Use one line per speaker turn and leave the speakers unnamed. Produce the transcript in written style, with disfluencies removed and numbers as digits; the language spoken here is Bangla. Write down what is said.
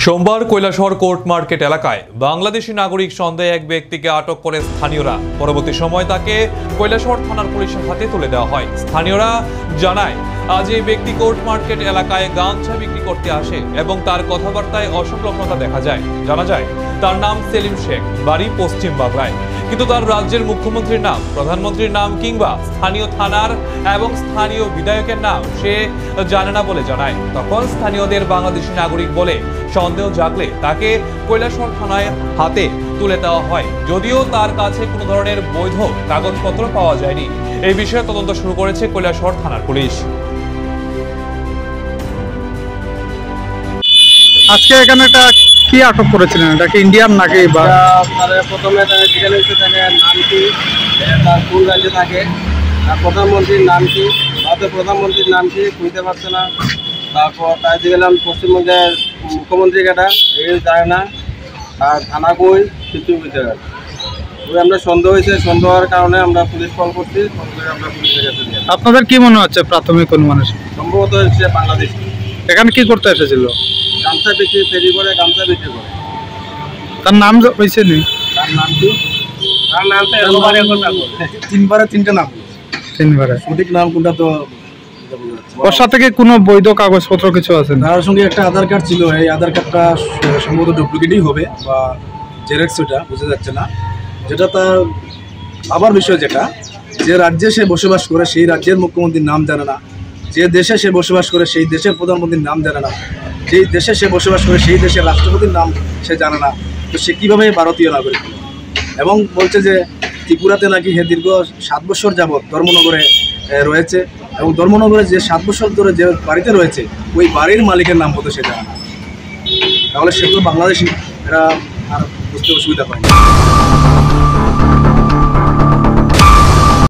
সোমবার কৈলাসহর কোর্ট মার্কেট এলাকায় বাংলাদেশি নাগরিক সন্দেহে এক ব্যক্তিকে আটক করে স্থানীয়রা। পরবর্তী সময় তাকে কৈলাসহর থানার পুলিশের হাতে তুলে দেওয়া হয়। স্থানীয়রা জানায়, আজ এই ব্যক্তি কোর্ট মার্কেট এলাকায় গামছা বিক্রি করতে আসে এবং তার কথাবার্তায় অসংলগ্নতা দেখা যায়। জানা যায় তার নাম সেলিম শেখ, বাড়ি পশ্চিম বাংলায়, কিন্তু তার রাজ্যের মুখ্যমন্ত্রীর নাম, প্রধানমন্ত্রীর নাম কিংবা স্থানীয় থানার এবং স্থানীয় বিধায়কের নাম সে জানে না বলে জানায়। তখন স্থানীয়দের বাংলাদেশি নাগরিক বলে সন্দেহ জাগলে তাকে কৈলাসহর থানায় হাতে তুলে দেওয়া হয়। যদিও তার কাছে কোনো ধরনের বৈধ কাগজপত্র পাওয়া যায়নি। এই বিষয়ে তদন্ত শুরু করেছে কৈলাসহর থানার পুলিশ।
আজকে এখানে একটা কি আটক করেছিলেন? এটা কি ইন্ডিয়ান নাকি?
প্রথমে জিজ্ঞাসা হচ্ছে তাকে নাম কি, তার কোন রাজ্যে থাকে, আর প্রধানমন্ত্রীর নাম কি, ভারতের প্রধানমন্ত্রীর নাম কি বুঝতে পারছে না। তারপর তাই গেলাম পশ্চিমবঙ্গের মুখ্যমন্ত্রী কেটা এই যায় না, আর থানা কই কিছু বুঝতে পারছি। ওই আমরা সন্দেহ হয়েছে, সন্দেহ হওয়ার কারণে আমরা পুলিশ কল করছি, আমরা পুলিশের কাছে দিয়ে।
আপনাদের কি মনে হচ্ছে প্রাথমিক অনুমানে?
সম্ভবত হচ্ছে বাংলাদেশ।
এখানে কি করতে এসেছিল?
গামছা বিক্রি, ফেরি করে গামছা বিক্রি করে।
তার নাম হয়েছে নি?
তার নাম কি? তার নাম তো তিনবারে তিনটা নাম,
তিনবারে
সঠিক নাম কোনটা তো।
ওর সাথে কি কোনো বৈধ কাগজপত্র কিছু আছে?
তার সঙ্গে একটা আধার কার্ড ছিল, এই আধার কার্ডটা সম্ভবত ডুপ্লিকেটই হবে বা জেরক্স, ওটা বোঝা যাচ্ছে না। যেটা তার আবার বিষয়, যেটা যে রাজ্যে সে বসবাস করে সেই রাজ্যের মুখ্যমন্ত্রীর নাম জানে না, যে দেশে সে বসবাস করে সেই দেশের প্রধানমন্ত্রীর নাম জানে না, যেই দেশে সে বসবাস করে সেই দেশের রাষ্ট্রপতির নাম সে জানে না, তো সে কীভাবে ভারতীয় নাগরিক হলো? এবং বলছে যে ত্রিপুরাতে নাকি হে দীর্ঘ 7 বছর যাবৎ ধর্মনগরে রয়েছে, এবং ধর্মনগরে যে 7 বছর ধরে যে বাড়িতে রয়েছে ওই বাড়ির মালিকের নাম হতো সে জানে না। তাহলে সে তো বাংলাদেশি, এরা আর বুঝতে অসুবিধা পায় না।